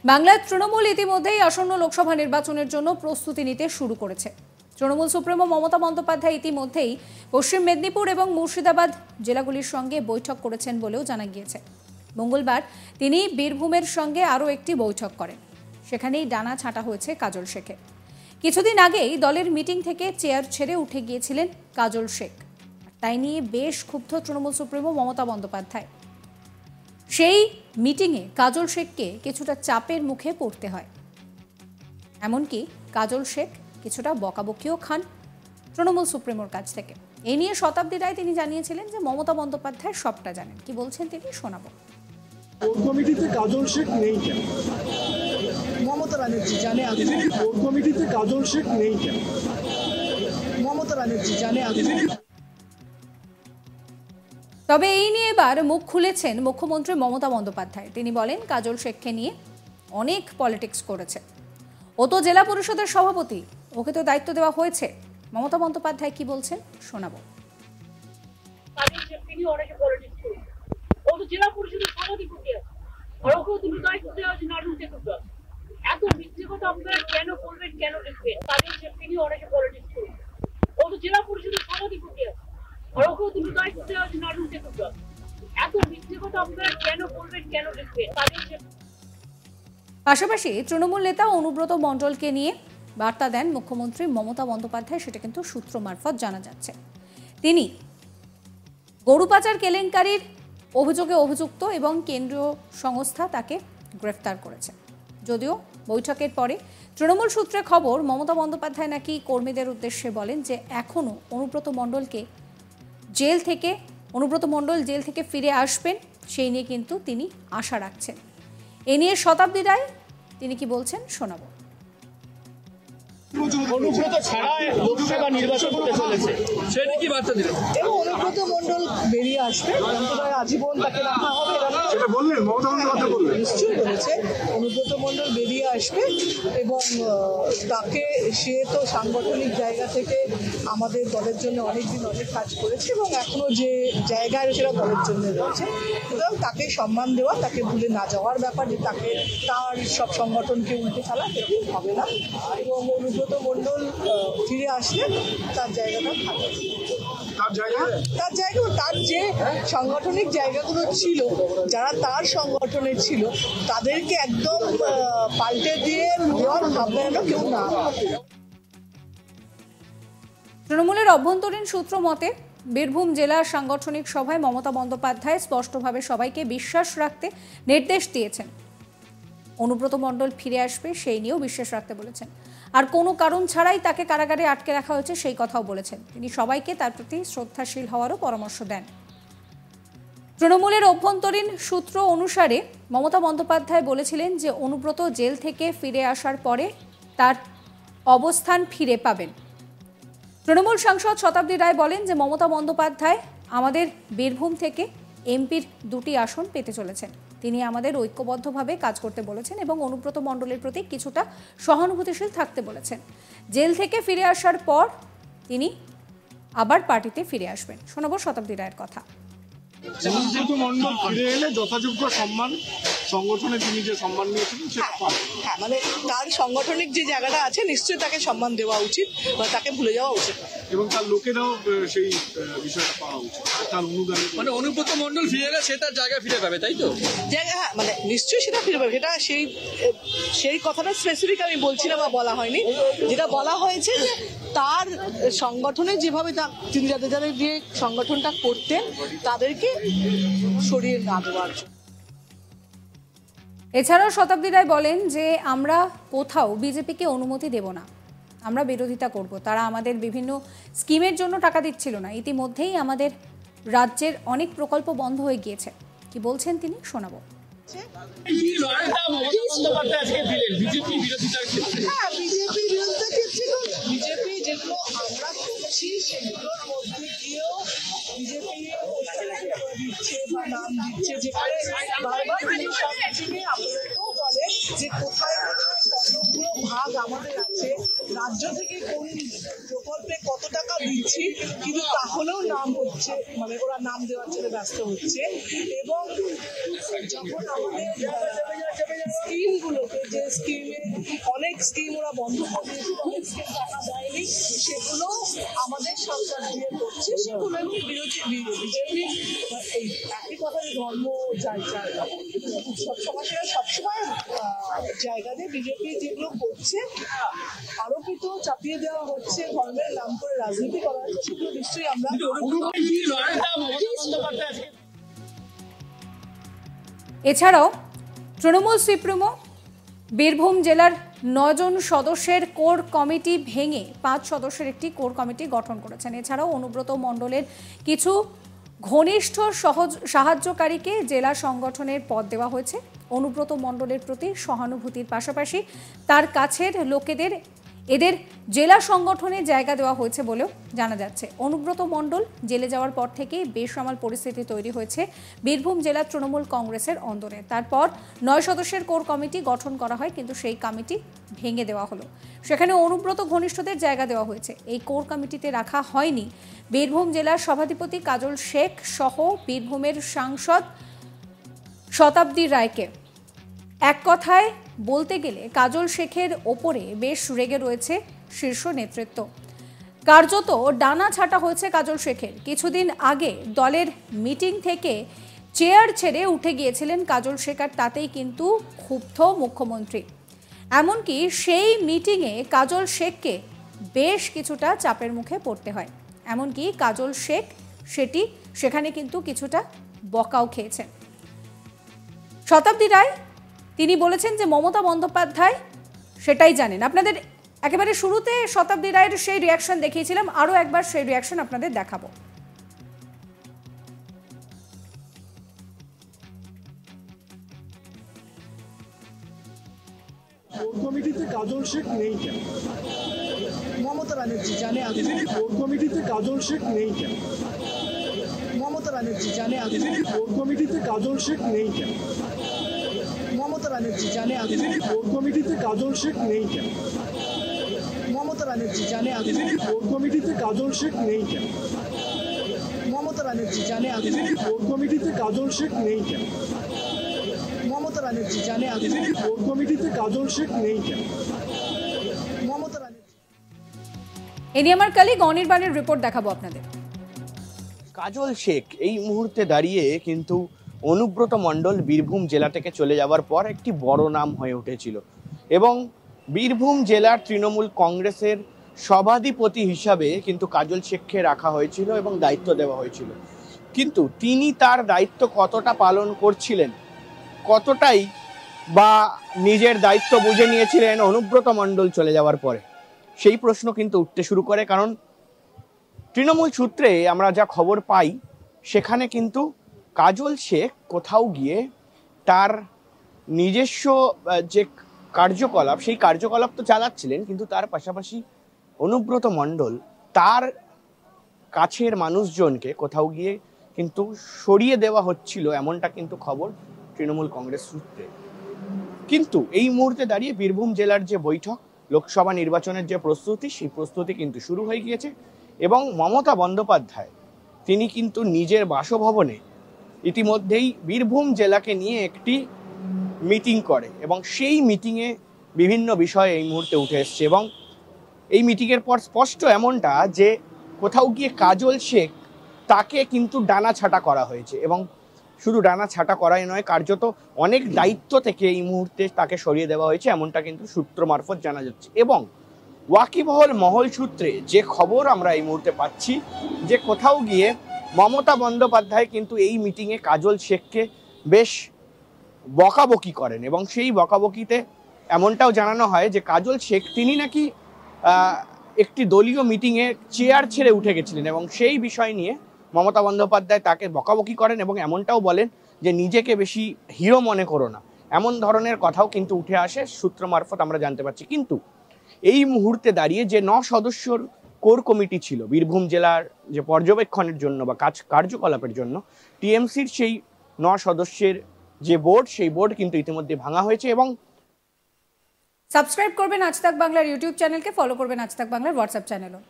বাংলায় তৃণমূল ইতিমধ্যেই আসন্ন লোকসভা নির্বাচনের জন্য প্রস্তুতি নিতে শুরু করেছে। তৃণমূল সুপ্রিমো মমতা বন্দ্যোপাধ্যায় ইতিমধ্যেই পশ্চিম মেদিনীপুর এবং মুর্শিদাবাদ জেলাগুলির সঙ্গে বৈঠক করেছেন বলেও জানা গিয়েছে। মঙ্গলবার তিনি বীরভূমের সঙ্গে আরও একটি বৈঠক করেন। সেখানেই ডানা ছাঁটা হয়েছে কাজল শেখের। কিছুদিন আগেই দলের মিটিং থেকে চেয়ার ছেড়ে উঠে গিয়েছিলেন কাজল শেখ। তাই নিয়ে বেশ ক্ষুব্ধ তৃণমূল সুপ্রিমো মমতা বন্দ্যোপাধ্যায়। সেই মিটিংয়ে কাজল শেখকে কিছুটা চাপের মুখে পড়তে হয়। এমনকি কাজল শেখ কিছুটা বকাবকিও খান তৃণমূল সুপ্রিমোর কাছ থেকে। এই নিয়ে শতাব্দী রায় তিনি জানিয়েছিলেন যে মমতা বন্দ্যোপাধ্যায় সবটা জানেন। কি বলছেন তিনি শোনাবো। কোর কমিটিতে কাজল শেখ নেই কেন? মমতা ব্যানার্জি জানে। কোর কমিটিতে কাজল শেখ নেই কেন? মমতা ব্যানার্জি জানে। তবে এই নিয়ে এবার মুখ খুলেছেন মুখ্যমন্ত্রী মমতা বন্দ্যোপাধ্যায়। তিনি বলেন কাজল শেখকে নিয়ে অনেক পলিটিক্স করেছে। ও তো জেলা পরিষদের সভাপতি, ওকে তো দায়িত্ব দেওয়া হয়েছে। মমতা বন্দ্যোপাধ্যায় কি বলছেন শোনাবো। এত মিথ্যে কথা আপনারা কেন বলবেন, কেন লিখবেন? তাদের সেফটি নিয়ে অনেকে পলিটিক্স করে। ও তো জেলা পরিষদের সভাপতি আছে, আর ওকেও তুমি দায়িত্ব দেওয়া হচ্ছে নাটক দেখতে। এত মিথ্যে কথা আপনারা কেন বলবেন, কেন লিখবেন? পাশাপাশি তৃণমূল নেতা অনুব্রত মণ্ডলকে নিয়ে বার্তা দেন মুখ্যমন্ত্রী মমতা বন্দ্যোপাধ্যায়। সেটা কিন্তু সূত্র মারফত জানা যাচ্ছে। তিনি গরু পাচার কেলেঙ্কারির অভিযোগে অভিযুক্ত এবং কেন্দ্রীয় সংস্থা তাকে গ্রেফতার করেছে। যদিও বৈঠকের পরে তৃণমূল সূত্রে খবর, মমতা বন্দ্যোপাধ্যায় নাকি কর্মীদের উদ্দেশ্যে বলেন যে এখনও অনুব্রত মণ্ডল জেল থেকে ফিরে আসবেন, সেই নিয়ে কিন্তু তিনি আশা রাখছেন। এ নিয়ে শতাব্দী রায় তিনি কি বলছেন শোনাবো। অনুব্রত ছাড়া লোকসভা নির্বাচন হতে চলেছে, সেটা কি বার্তা দিলেন? এবং অনুব্রত মণ্ডল বেরিয়ে আসবে, অন্তত আজীবন তাকে রাখা হবে। সেটা বললেন মমতা বন্দ্যোপাধ্যায় বললেন, নিশ্চয়ই বলেছে অনুব্রত মণ্ডল বেরিয়ে আসবে এবং তাকে, সে তো সাংগঠনিক জায়গা থেকে আমাদের দলের জন্য অনেকদিন অনেক কাজ করেছে এবং এখনো যে জায়গায় সেটা দলের জন্য রয়েছে। সুতরাং তাকে সম্মান দেওয়া, তাকে ভুলে না যাওয়ার ব্যাপার, যে তাকে তার সব সংগঠনকে উল্টে ফেলা সেটি হবে না। এবং অনুব্রত মণ্ডল ফিরে আসলে তার জায়গাটা থাকবে। তার যে সাংগঠনিক জায়গাগুলো ছিল, যারা তার সংগঠনে ছিল, তাদেরকে একদম পাল্টে দিয়ে দেওয়ার ভাবনা কেউ না। তৃণমূলের অভ্যন্তরীণ সূত্র মতে বীরভূম জেলার সাংগঠনিক সভায় মমতা বন্দ্যোপাধ্যায় স্পষ্টভাবে সবাইকে বিশ্বাস রাখতে নির্দেশ দিয়েছেন। অনুব্রত মণ্ডল ফিরে আসবে সেই নিয়েও বিশ্বাস রাখতে বলেছেন। আর কোনো কারণ ছাড়াই তাকে কারাগারে আটকে রাখা হয়েছে সেই কথাও বলেছেন। তিনি সবাইকে তার প্রতি শ্রদ্ধাশীল হওয়ারও পরামর্শ দেন। তৃণমূলের অভ্যন্তরীণ সূত্র অনুসারে মমতা বন্দ্যোপাধ্যায় বলেছিলেন যে অনুব্রত জেল থেকে ফিরে আসার পরে তার অবস্থান ফিরে পাবেন। তৃণমূল সাংসদ শতাব্দী রায় বলেন যে মমতা বন্দ্যোপাধ্যায় আমাদের বীরভূম থেকে এমপির 2টি আসন পেতে চলেছেন। তিনি আমাদের ঐক্যবদ্ধভাবে কাজ করতে বলেছেন এবং অনুব্রত মণ্ডলের প্রতি কিছুটা সহানুভূতিশীল থাকতে বলেছেন। জেল থেকে ফিরে আসার পর তিনি আবার পার্টিতে ফিরে আসবেন। শোনাবো শতাব্দী রায়ের কথা। অনুব্রত মণ্ডল ফিরে এলে যথাযোগ্য সম্মান, সংগঠনে তিনি যে সম্মান নিয়েছিলেন সেটা পাবেন। হ্যাঁ, মানে তার সাংগঠনিক যে জায়গাটা আছে নিশ্চয়ই তাকে সম্মান দেওয়া উচিত বা তাকে ভুলে যাওয়া উচিত এবং তার লোকেরাও সেই বিষয়টা পাওয়া উচিত, তার অনুদান। মানে অনুব্রত মণ্ডল ফিরে এলে সে তার জায়গায় ফিরে পাবে, তাই তো? হ্যাঁ, মানে নিশ্চয়ই সেটা ফিরে পাবে। সেটা সেই কথাটা স্পেসিফিক আমি বলছি না বা বলা হয়নি। যেটা বলা হয়েছে যে তার সংগঠনে যেভাবে তিনি যাদের দিয়ে সংগঠনটা করতেন তাদেরকে সরিয়ে না দেওয়ার জন্য। এছাড়াও শতাব্দী রায় বলেন যে আমরা কোথাও বিজেপিকে অনুমতি দেব না, আমরা বিরোধিতা করব। তারা আমাদের বিভিন্ন স্কিমের জন্য টাকা দিচ্ছিল না। ইতিমধ্যেই আমাদের রাজ্যের অনেক প্রকল্প বন্ধ হয়ে গিয়েছে। কি বলছেন তিনি শোনাবো। বিজেপি যেগুলো আমরা করছি সেগুলোর মধ্যে গিয়েও বিজেপি দিচ্ছে বা নাম দিচ্ছে, যেখানে বারবার সব মিটিংয়ে আপনাদেরকেও বলে যে কোথায় কোথায় কতগুলো ভাগ আমাদের আছে, রাজ্য থেকে কোন প্রকল্পে কত টাকা দিচ্ছি, কিন্তু তাহলেও নাম হচ্ছে, মানে ওরা নাম দেওয়ার জন্য ব্যস্ত হচ্ছে। এবং যখন আমাদের স্কিমগুলোকে যে স্কিমে অনেক স্কিম ওরা বন্ধ করে দিয়েছে, অনেক স্কিম টাকা দেয়নি, সেগুলো আমাদের সরকার দিয়ে করছে, সেগুলো এবং বিজেপি এই একই কথা, ধর্ম উৎসব সমাজের সবসময় জায়গা দিয়ে বিজেপি যেগুলো করছে আরোপিত চাপিয়ে দেওয়া হচ্ছে, ধর্মের নাম করে রাজনীতি করা হচ্ছে, সেগুলো নিশ্চয়ই আমরা এছাড়াও তৃণমূল সুপ্রিমো বীরভূম জেলার 9 জন সদস্যের কোর কমিটি ভেঙে 5 সদস্যের একটি কোর কমিটি গঠন করেছেন। এছাড়াও অনুব্রত মণ্ডলের কিছু ঘনিষ্ঠ সাহায্যকারীকে জেলা সংগঠনের পদ দেওয়া হয়েছে। অনুব্রত মণ্ডলের প্রতি সহানুভূতির পাশাপাশি তার কাছের লোকেদের এদের জেলা সংগঠনে জায়গা দেওয়া হয়েছে বলেও জানা যাচ্ছে। অনুব্রত মণ্ডল জেলে যাওয়ার পর থেকেই বেসামাল পরিস্থিতি তৈরি হয়েছে বীরভূম জেলা তৃণমূল কংগ্রেসের অন্দরে। তারপর 9 সদস্যের কোর কমিটি গঠন করা হয়, কিন্তু সেই কমিটি ভেঙে দেওয়া হলো। সেখানে অনুব্রত ঘনিষ্ঠদের জায়গা দেওয়া হয়েছে। এই কোর কমিটিতে রাখা হয়নি বীরভূম জেলার সভাধিপতি কাজল শেখ সহ বীরভূমের সাংসদ শতাব্দী রায়কে। এক কথায় বলতে গেলে কাজল শেখের ওপরে বেশ রেগে রয়েছে শীর্ষ নেতৃত্ব। কার্যত ডানা ছাটা হয়েছে কাজল শেখের। কিছুদিন আগে দলের মিটিং থেকে চেয়ার ছেড়ে উঠে গিয়েছিলেন কাজল শেখ, আর তাতেই কিন্তু ক্ষুব্ধ মুখ্যমন্ত্রী। এমনকি সেই মিটিংয়ে কাজল শেখকে বেশ কিছুটা চাপের মুখে পড়তে হয়। এমনকি কাজল শেখ সেখানে কিন্তু কিছুটা বকাও খেয়েছেন। শতাব্দী রায় তিনি বলেছেন যে মমতা বন্দ্যোপাধ্যায় সেটাই জানেন। আপনাদের একেবারে শুরুতে শতাব্দী রায়ের সেই রিয়াকশন দেখিয়েছিলাম, আরও একবার সেই রিয়াকশন আপনাদের দেখাবো। কোর কমিটিতে কাজল শেখ নেই কেন? মমতা ব্যানার্জি জানে আগে। কোর কমিটিতে কাজল শেখ নেই কেন? মমতা ব্যানার্জি জানে আগে। কোর কমিটিতে কাজল শেখ নেই কেন? মমতা ব্যানার্জি জানে আগে। কোর কমিটিতে কাজল শেখ নেই কেন? মমতা ব্যানার্জি জানে আগে। কোর কমিটিতে কাজল শেখ নেই কেন? মমতা ব্যানার্জি জানে আগে। কোর কমিটিতে কাজল শেখ নেই কেন? মমতা ব্যানার্জি জানে আগে। কোর কমিটিতে কাজল শেখ নেই কেন? মমতা ব্যানার্জি। এ নিয়ে আমার কালিগ অনির্বাণের রিপোর্ট দেখাবো আপনাদের। কাজল শেখ এই মুহূর্তে দাঁড়িয়ে কিন্তু অনুব্রত মণ্ডল বীরভূম জেলা থেকে চলে যাওয়ার পর একটি বড় নাম হয়ে উঠেছিল এবং বীরভূম জেলার তৃণমূল কংগ্রেসের সভাধিপতি হিসাবে কিন্তু কাজল শেখকে রাখা হয়েছিল এবং দায়িত্ব দেওয়া হয়েছিল। কিন্তু তিনি তার দায়িত্ব কতটা পালন করছিলেন, কতটাই বা নিজের দায়িত্ব বুঝে নিয়েছিলেন অনুব্রত মণ্ডল চলে যাওয়ার পরে, সেই প্রশ্ন কিন্তু উঠতে শুরু করে। কারণ তৃণমূল সূত্রে আমরা যা খবর পাই সেখানে কিন্তু কাজল শেখ কোথাও গিয়ে তার নিজস্ব যে কার্যকলাপ সেই কার্যকলাপ তো চালাচ্ছিলেন, কিন্তু তার পাশাপাশি অনুব্রত মণ্ডল তার কাছের মানুষজনকে কোথাও গিয়ে কিন্তু সরিয়ে দেওয়া হচ্ছিল, এমনটা কিন্তু খবর তৃণমূল কংগ্রেস সূত্রে। কিন্তু এই মুহূর্তে দাঁড়িয়ে বীরভূম জেলার যে বৈঠক, লোকসভা নির্বাচনের যে প্রস্তুতি, সেই প্রস্তুতি কিন্তু শুরু হয়ে গিয়েছে এবং মমতা বন্দ্যোপাধ্যায় তিনি কিন্তু নিজের বাসভবনে ইতিমধ্যেই বীরভূম জেলাকে নিয়ে একটি মিটিং করে এবং সেই মিটিংয়ে বিভিন্ন বিষয় এই মুহূর্তে উঠে এসছে এবং এই মিটিংয়ের পর স্পষ্ট এমনটা যে কোথাও গিয়ে কাজল শেখ তাকে কিন্তু ডানা ছাটা করা হয়েছে এবং শুধু ডানা ছাটা করাই নয়, কার্যত অনেক দায়িত্ব থেকে এই মুহূর্তে তাকে সরিয়ে দেওয়া হয়েছে, এমনটা কিন্তু সূত্র মারফত জানা যাচ্ছে। এবং ওয়াকিবহল মহল সূত্রে যে খবর আমরা এই মুহূর্তে পাচ্ছি যে কোথাও গিয়ে মমতা বন্দ্যোপাধ্যায় কিন্তু এই মিটিংয়ে কাজল শেখকে বেশ বকাবকি করেন এবং সেই বকাবকিতে এমনটাও জানানো হয় যে কাজল শেখ তিনি নাকি একটি দলীয় মিটিংয়ে চেয়ার ছেড়ে উঠে গেছিলেন এবং সেই বিষয় নিয়ে মমতা বন্দ্যোপাধ্যায় তাকে বকাবকি করেন এবং এমনটাও বলেন যে নিজেকে বেশি হিরো মনে করো না, এমন ধরনের কথাও কিন্তু উঠে আসে, সূত্র মারফত আমরা জানতে পারছি। কিন্তু এই মুহূর্তে দাঁড়িয়ে যে 9 সদস্যর কোর কমিটি ছিল বীরভূম জেলার যে পর্যবেক্ষণের জন্য বা কার্যকলাপের জন্য, টিএমসির সেই 9 সদস্যের যে বোর্ড, সেই বোর্ড কিন্তু ইতিমধ্যে ভাঙা হয়েছে। এবং সাবস্ক্রাইব করবেন আজ তাক বাংলার ইউটিউব চ্যানেলকে, ফলো করবেন আজ তাক বাংলার হোয়াটসঅ্যাপ চ্যানেলও।